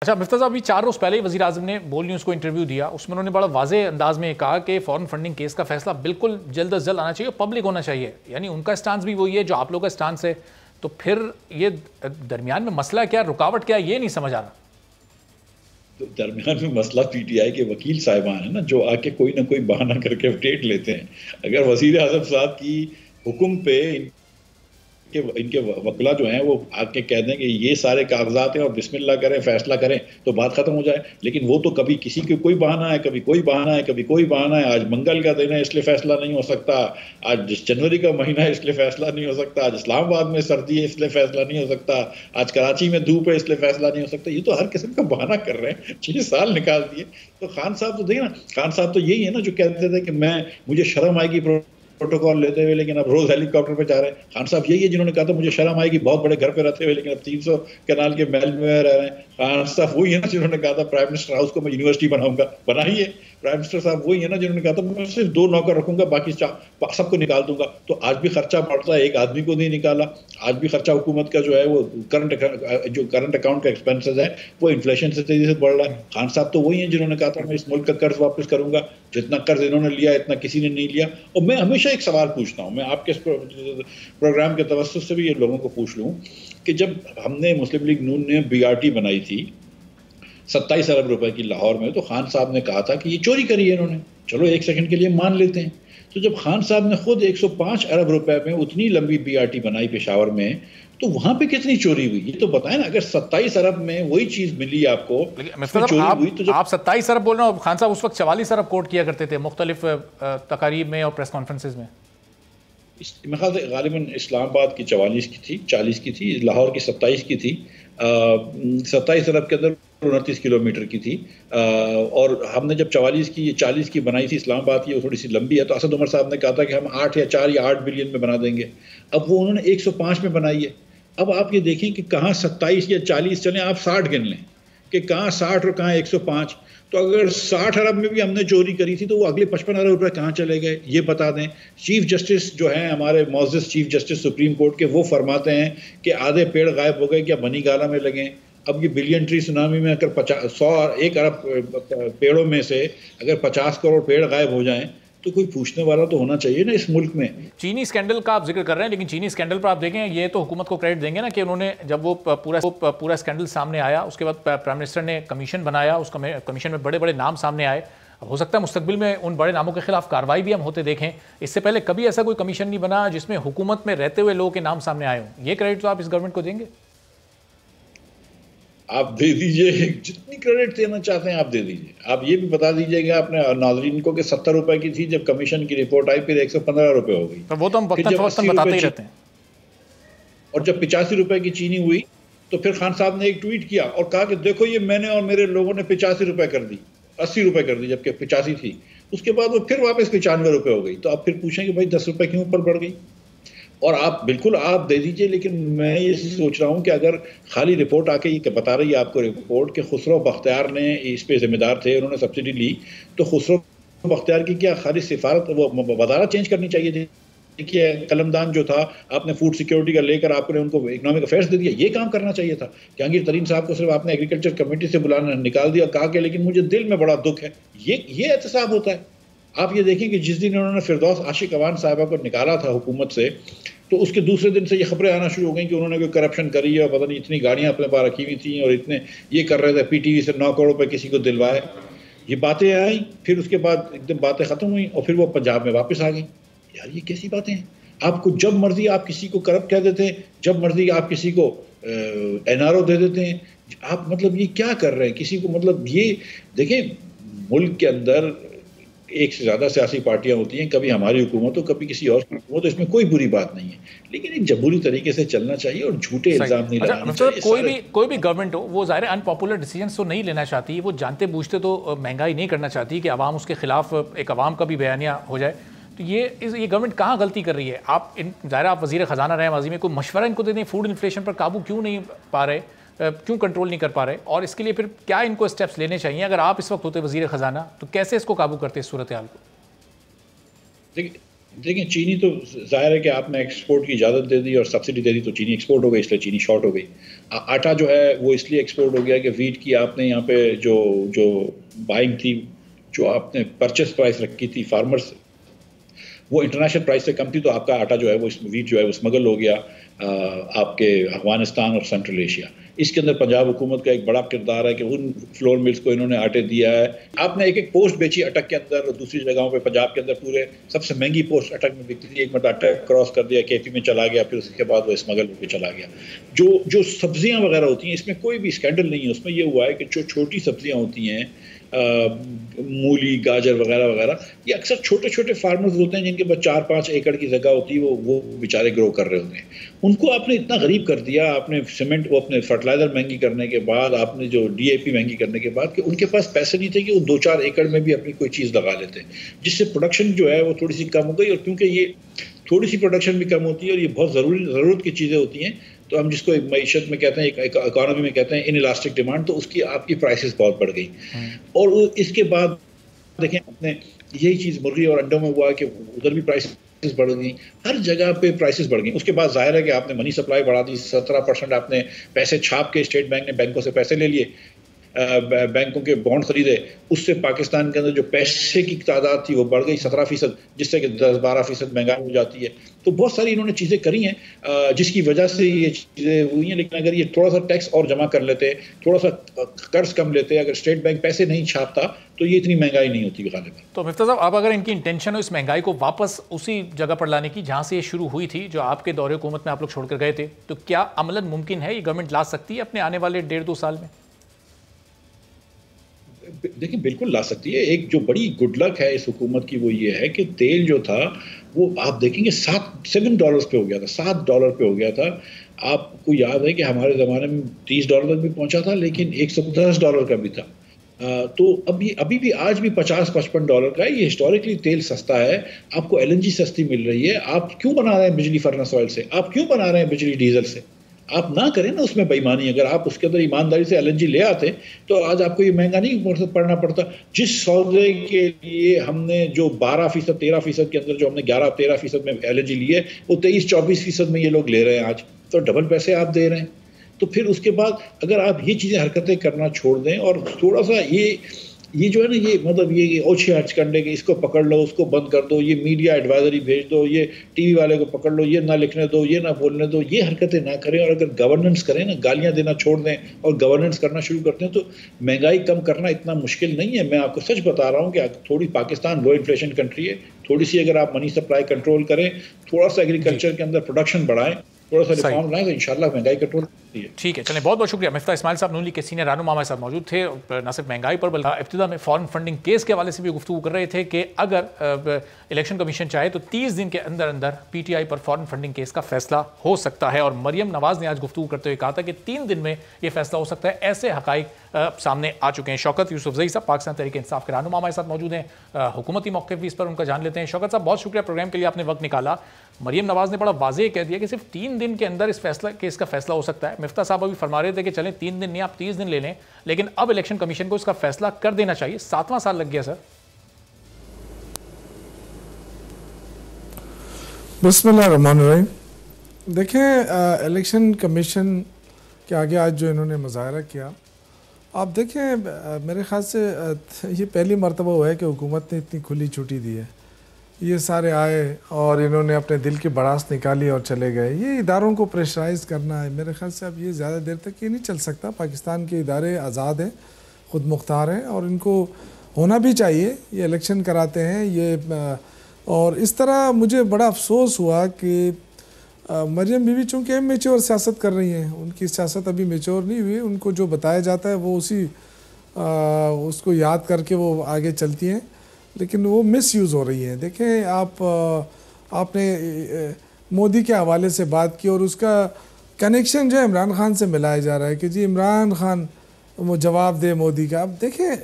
अच्छा मिफ्ता साहब, अभी 4 रोज़ पहले ही वज़ीर आज़म ने बोल न्यूज़ को इंटरव्यू दिया। उसमें उन्होंने बड़ा वाज़ेह अंदाज में कहा कि फ़ॉरेन फंडिंग केस का फैसला बिल्कुल जल्द अज जल्द आना चाहिए और पब्लिक होना चाहिए। यानी उनका स्टांस भी वही है जो आप लोगों का स्टांस है। तो फिर ये दरमियान में मसला क्या, रुकावट क्या, ये नहीं समझ आ रहा। तो दरमियान में मसला पीटीआई के वकील साहिबान है ना, जो आके कोई ना कोई बहाना करके अपडेट लेते हैं। अगर वज़ीर आज़म साहब की हुक्म पे इनके वकला जो हैं वो आके कह दें कि ये सारे कागजात हैं और बिस्मिल्लाह करें, फैसला करें, तो बात खत्म हो जाए। लेकिन वो तो कभी किसी के कोई बहाना है, कभी कोई बहाना है, कभी कोई बहाना है। आज मंगल का दिन है इसलिए फैसला नहीं हो सकता, आज जनवरी का महीना है इसलिए फैसला नहीं हो सकता, आज इस्लामाबाद में सर्दी है इसलिए फैसला नहीं हो सकता, आज कराची में धूप है इसलिए फैसला नहीं हो सकता। ये तो हर किस्म का बहाना कर रहे हैं। 6 साल निकाल दिए। तो खान साहब तो देखिए ना, खान साहब तो यही है ना जो कहते थे कि मुझे शर्म आएगी प्रोटोकॉल लेते हुए, लेकिन अब रोज हेलीकॉप्टर पे जा रहे हैं। खान साहब यही है जिन्होंने कहा था मुझे शर्म आएगी बहुत बड़े घर पे रहते हुए, लेकिन अब 300 कनाल के महल में रह रहे हैं। खान साहब वही है ना जिन्होंने कहा था प्राइम मिनिस्टर हाउस को मैं यूनिवर्सिटी बनाऊंगा, बनाइए। प्राइम मिनिस्टर साहब वही है ना जिन्होंने कहा था मैं सिर्फ 2 नौकर रखूंगा, बाकी सबको निकाल दूंगा। तो आज भी खर्चा बढ़ता है, एक आदमी को नहीं निकाला। आज भी खर्चा हुकूमत का जो है वो करंट अकाउंट का एक्सपेंसेस है वो इन्फ्लेशन से तेजी से बढ़ रहा है। खान साहब तो वही है जिन्होंने कहा था मैं इस मुल्क का कर्ज वापस करूंगा, जितना कर्ज इन्होंने लिया इतना किसी ने नहीं लिया। और मैं हमेशा एक सवाल पूछता हूं, मैं आपके प्रोग्राम के तवज्जुह से भी ये लोगों को पूछ लूं कि जब हमने मुस्लिम लीग नून ने बीआरटी बनाई थी 27 अरब रुपए की लाहौर में, तो खान साहब ने कहा था कि ये चोरी करी है इन्होंने। चलो एक सेकंड के लिए मान लेते हैं। तो जब खान साहब ने खुद 105 अरब रुपए में उतनी लंबी बीआरटी बनाई पेशावर में, तो वहां पे कितनी चोरी हुई ये तो बताएं ना। अगर 27 अरब में वही चीज मिली आपको, चोरी हुई तो आप 27 अरब बोल रहे हो, खान साहब उस वक्त 44 अरब कोट किया करते थे मुख्तलिफ तकारीब में और प्रेस कॉन्फ्रेंसेज में। मेरे ख्याल से गालिबन इस्लामाबाद की 44 की थी, 40 की थी, लाहौर की 27 की थी। 27 अरब के अंदर 29 किलोमीटर की थी। और हमने जब 40 की बनाई थी इस्लामाबाद की, वो थोड़ी सी लंबी है। तो असद उमर साहब ने कहा था कि हम 8 बिलियन में बना देंगे। अब वो उन्होंने 105 में बनाई है। अब आप ये देखें कि कहाँ 27 या 40 चलें, आप 60 गिन लें कि कहाँ 60 और कहाँ 105। तो अगर 60 अरब में भी हमने चोरी करी थी तो वो अगले 55 अरब रुपए कहाँ चले गए ये बता दें। चीफ जस्टिस जो हैं हमारे मौजूद चीफ जस्टिस सुप्रीम कोर्ट के, वो फरमाते हैं कि आधे पेड़ गायब हो गए क्या बनी गाला में लगे। अब ये बिलियन ट्री सुनामी में अगर 1 अरब पेड़ों में से अगर 50 करोड़ पेड़ गायब हो जाएं तो कोई पूछने वाला तो होना चाहिए ना इस मुल्क में। चीनी स्कैंडल का आप जिक्र कर रहे हैं, लेकिन चीनी स्कैंडल पर आप देखें, ये तो हुकूमत को क्रेडिट देंगे ना कि उन्होंने जब वो पूरा स्कैंडल सामने आया उसके बाद प्राइम मिनिस्टर ने कमीशन बनाया, उस कमीशन में बड़े बड़े नाम सामने आए। अब हो सकता है मुस्तकबिल में उन बड़े नामों के खिलाफ कार्रवाई भी हम होते देखें। इससे पहले कभी ऐसा कोई कमीशन नहीं बना जिसमें हुकूमत में रहते हुए लोगों के नाम सामने आए हों। ये क्रेडिट तो आप इस गवर्नमेंट को देंगे? आप दे दीजिए, जितनी क्रेडिट देना चाहते हैं आप दे दीजिए। आप ये भी बता दीजिएगा अपने नाज़रीन को कि 70 रुपए की थी जब कमीशन की रिपोर्ट आई, फिर 115 रुपए हो गई। तो वो तो हम वक्तन बताते ही रहते हैं। और जब 85 रुपए की चीनी हुई तो फिर खान साहब ने एक ट्वीट किया और कहा कि देखो ये मैंने और मेरे लोगों ने 85 रुपए कर दी, 80 रुपए कर दी, जबकि 85 थी। उसके बाद वो फिर वापस 95 रुपए हो गई। तो आप फिर पूछें कि भाई 10 रुपए क्यों ऊपर बढ़ गई। और आप बिल्कुल आप दे दीजिए, लेकिन मैं ये सोच रहा हूँ कि अगर खाली रिपोर्ट आके ये बता रही है आपको रिपोर्ट कि खुसरो बख्तियार ने इस पे जिम्मेदार थे, उन्होंने सब्सिडी ली, तो खुसरो बख्तियार की क्या खाली सिफारत वो वजारत चेंज करनी चाहिए थी। देखिए कलमदान जो था आपने फूड सिक्योरिटी का लेकर आपने उनको इकोनॉमिक अफेयर्स दे दिया, ये काम करना चाहिए था। जहांगीर तरीन साहब को सिर्फ आपने एग्रीकल्चर कमेटी से बुलाना निकाल दिया, कहा कि लेकिन मुझे दिल में बड़ा दुख है। ये एहतसाब होता है। आप ये देखें कि जिस दिन उन्होंने फिरदौस आशिक अवान साहिबा को निकाला था हुकूमत से, तो उसके दूसरे दिन से ये खबरें आना शुरू हो गई कि उन्होंने कोई करप्शन करी है और पता नहीं इतनी गाड़ियां अपने पास रखी हुई थी और इतने ये कर रहे थे, पीटीवी से 9 करोड़ रुपए किसी को दिलवाए। ये बातें आई, फिर उसके बाद एकदम बातें खत्म हुई और फिर वो पंजाब में वापस आ गई। यार ये कैसी बातें हैं। आपको जब मर्जी आप किसी को करप्ट कह देते हैं, जब मर्जी आप किसी को एनआरओ दे देते हैं। आप मतलब ये क्या कर रहे हैं किसी को। मतलब ये देखें मुल्क के अंदर एक से ज्यादा सियासी पार्टियां होती हैं, कभी हमारी हुकूमत हो कभी किसी और की हुकूमत हो, इसमें कोई बुरी बात नहीं है, लेकिन एक जमहूरी तरीके से चलना चाहिए और झूठे इल्जाम नहीं लगाने चाहिए। कोई भी गवर्नमेंट हो वो ज़ाहिर अनपॉपुलर डिसीजन तो नहीं लेना चाहती, वो जानते बूझते तो महंगाई नहीं करना चाहती कि अवाम उसके खिलाफ एक अवाम का भी बयानिया हो जाए। तो ये गवर्नमेंट कहाँ गलती कर रही है? आप ज़ाहिर आप वज़ीर ख़जाना रहे माजी में, कोई मशवरा इनको दे दें, फूड इन्फ्लेशन पर काबू क्यों नहीं पा रहे, क्यों कंट्रोल नहीं कर पा रहे, और इसके लिए फिर क्या इनको स्टेप्स लेने चाहिए? अगर आप इस वक्त होते वज़ीर ख़जाना तो कैसे इसको काबू करते इस सूरत हाल को? देखिए देखिए चीनी तो जाहिर है कि आपने एक्सपोर्ट की इजाज़त दे दी और सब्सिडी दे दी तो चीनी एक्सपोर्ट हो गई, इसलिए चीनी शॉर्ट हो गई। आटा जो है वो इसलिए एक्सपोर्ट हो गया कि वीट की आपने यहाँ पे जो जो बाइंग थी, जो आपने परचेस प्राइस रखी थी फार्मर्स, वो इंटरनेशनल प्राइस से कम थी, तो आपका आटा जो है वो वीट जो है वो स्मगल हो गया आपके अफगानिस्तान और सेंट्रल एशिया। इसके अंदर पंजाब हुकूमत का एक बड़ा किरदार है कि उन फ्लोर मिल्स को इन्होंने आटे दिया है। आपने एक पोस्ट बेची अटक के अंदर, और दूसरी जगहों पे पंजाब के अंदर पूरे सबसे महंगी पोस्ट अटक में बिकती थी। एक मतलब अटक क्रॉस कर दिया, केपी में चला गया, फिर उसके बाद वो स्मगल होकर चला गया। जो जो सब्जियां वगैरह होती हैं, इसमें कोई भी स्कैंडल नहीं है। उसमें ये हुआ है कि जो छोटी सब्जियां होती हैं, मूली, गाजर वगैरह वगैरह, ये अक्सर छोटे छोटे फार्मर्स होते हैं जिनके पास 4-5 एकड़ की जगह होती है, वो बेचारे ग्रो कर रहे होते हैं। उनको आपने इतना गरीब कर दिया, आपने सीमेंट वो अपने फर्टिलाइजर महंगी करने के बाद, आपने जो डीएपी महंगी करने के बाद, कि उनके पास पैसे नहीं थे कि वो 2-4 एकड़ में भी अपनी कोई चीज़ लगा लेते, जिससे प्रोडक्शन जो है वो थोड़ी सी कम हो गई। और क्योंकि ये थोड़ी सी प्रोडक्शन भी कम होती है और ये बहुत ज़रूरत की चीज़ें होती हैं, तो हम जिसको मईशत में कहते हैं, एक इकोनॉमी में कहते हैं इन इलास्टिक डिमांड, तो उसकी आपकी प्राइसेस बहुत बढ़ गई। और इसके बाद देखें आपने यही चीज़ मुर्गी और अंडों में हुआ कि उधर भी प्राइसेस बढ़ गई, हर जगह पे प्राइसेस बढ़ गई। उसके बाद जाहिर है कि आपने मनी सप्लाई बढ़ा दी, 17% आपने पैसे छाप के, स्टेट बैंक ने बैंकों से पैसे ले लिए, बैंकों के बॉन्ड खरीदे, उससे पाकिस्तान के अंदर जो पैसे की तादाद थी वो बढ़ गई 17%, जिससे कि 10-12% महंगाई हो जाती है। तो बहुत सारी इन्होंने चीज़ें करी हैं जिसकी वजह से ये चीज़ें हुई हैं। लेकिन अगर ये थोड़ा सा टैक्स और जमा कर लेते, थोड़ा सा कर्ज कम लेते, अगर स्टेट बैंक पैसे नहीं छापता, तो ये इतनी महंगाई नहीं होती गालिबन। तो मिफ्ता साहब, अब अगर इनकी इंटेंशन हो इस महंगाई को वापस उसी जगह पर लाने की जहां से ये शुरू हुई थी, जो आपके दौरे हुकूमत में आप लोग छोड़कर गए थे, तो क्या अमलन मुमकिन है, ये गवर्नमेंट ला सकती है अपने आने वाले 1.5-2 साल में? देखिए बिल्कुल ला सकती है। एक जो बड़ी गुड लक है इस हुकूमत की वो ये है कि तेल जो था वो आप देखेंगे $7 पे हो गया था, $7 पे हो गया था। आपको याद है कि हमारे ज़माने में $30 तक भी पहुंचा था, लेकिन $110 का भी था। तो अभी भी आज भी $50-55 का है। ये हिस्टोरिकली तेल सस्ता है, आपको एलएनजी सस्ती मिल रही है। आप क्यों बना रहे हैं बिजली फर्नेस ऑयल से? आप क्यों बना रहे हैं बिजली डीजल से? आप ना करें ना उसमें बेईमानी। अगर आप उसके अंदर ईमानदारी से एलएनजी ले आते तो आज आपको ये महंगा नहीं पड़ना पड़ता। जिस सौदे के लिए हमने जो 12%, 13% के अंदर जो हमने 11-13% में एलएनजी ली है, वो 23-24% में ये लोग ले रहे हैं आज, तो डबल पैसे आप दे रहे हैं। तो फिर उसके बाद अगर आप ये चीज़ें हरकतें करना छोड़ दें और थोड़ा सा ये जो है ना, ये मतलब ये ओछे हर्च करने के, इसको पकड़ लो, उसको बंद कर दो, ये मीडिया एडवाइजरी भेज दो, ये टीवी वाले को पकड़ लो, ये ना लिखने दो, ये ना बोलने दो, ये हरकतें ना करें। और अगर गवर्नेंस करें ना, गालियां देना छोड़ दें और गवर्नेंस करना शुरू करते हैं, तो महंगाई कम करना इतना मुश्किल नहीं है। मैं आपको सच बता रहा हूँ कि थोड़ी पाकिस्तान लो इन्फ्लेशन कंट्री है, थोड़ी सी अगर आप मनी सप्लाई कंट्रोल करें, थोड़ा सा एग्रीकल्चर के अंदर प्रोडक्शन बढ़ाएं, थोड़ा सा रिफॉर्म लाएं, तो इंशाल्लाह महंगाई कंट्रोल होती है। ठीक है, चलें, बहुत बहुत शुक्रिया। मिफ्ता इस्माइल साहब, नून लीग के सीनियर रहनुमा हमारे साथ मौजूद थे। न सिर्फ महंगाई पर बल्कि इब्तिदा में फॉरेन फंडिंग केस के हवाले से भी गुफ्तगू कर रहे थे कि अगर इलेक्शन कमीशन चाहे तो 30 दिन के अंदर अंदर पीटीआई पर फॉरेन फंडिंग केस का फैसला हो सकता है। और मरियम नवाज ने आज गुफ्तगू करते हुए कहा था कि 3 दिन में यह फैसला हो सकता है। ऐसे हकाइक सामने आ चुके हैं। शौकत यूसुफजई साहब, पाकिस्तान तहरीक इंसाफ के रहनुमा, हमारे साथ मौजूद हैं। हुकूमती मौक़िफ़ भी इस पर उनका जान लेते हैं। शौकत साहब, बहुत शुक्रिया प्रोग्राम के लिए, आपने वक्त निकाला। मरियम नवाज ने बड़ा वाज़ेह कह दिया कि सिर्फ 3 दिन के अंदर इस केस का फैसला हो सकता है। मिफ्ता साहब अभी फरमा रहे थे कि चलें 3 दिन नहीं, आप 30 दिन ले लें, लेकिन अब इलेक्शन कमीशन को इसका फैसला कर देना चाहिए। 7वां साल लग गया सर। बिस्मिल्लाहिर्रहमानिर्रहीम। देखें, इलेक्शन कमीशन के आगे आज जो इन्होंने मुजाहरा किया, आप देखें, मेरे ख्याल से ये पहली मरतबा हुआ है कि हुकूमत ने इतनी खुली छुट्टी दी है। ये सारे आए और इन्होंने अपने दिल की भड़ास निकाली और चले गए। ये इदारों को प्रेशराइज करना है, मेरे ख्याल से अब ये ज़्यादा देर तक ये नहीं चल सकता। पाकिस्तान के इदारे आज़ाद हैं, ख़ुद मुख्तार हैं और इनको होना भी चाहिए। ये इलेक्शन कराते हैं ये, और इस तरह मुझे बड़ा अफसोस हुआ कि मरियम बीवी चूँकि मेच्योर सियासत कर रही हैं, उनकी सियासत अभी मेच्योर नहीं हुई। उनको जो बताया जाता है वो उसको याद करके वो आगे चलती हैं, लेकिन वो मिसयूज़ हो रही है। देखें, आपने मोदी के हवाले से बात की और उसका कनेक्शन जो है इमरान खान से मिलाया जा रहा है कि जी इमरान खान वो जवाब दे मोदी का। अब देखें,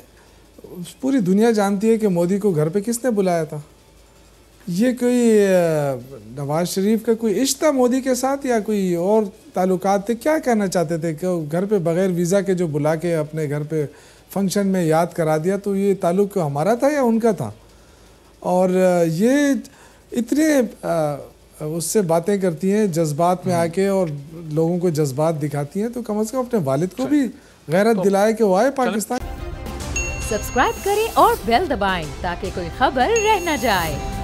पूरी दुनिया जानती है कि मोदी को घर पे किसने बुलाया था। ये कोई नवाज शरीफ का कोई इश्क था मोदी के साथ या कोई और ताल्लुकात थे? क्या कहना चाहते थे कि घर पे बग़ैर वीज़ा के जो बुला के अपने घर पे फंक्शन में याद करा दिया, तो ये ताल्लुक़ हमारा था या उनका था? और इतने उससे बातें करती हैं जज्बात में आके और लोगों को जज्बात दिखाती हैं, तो कम से कम अपने वालिद को भी गैरत दिलाए कि वो आए पाकिस्तान। सब्सक्राइब करें और बेल दबाएं ताकि कोई खबर रह न जाए।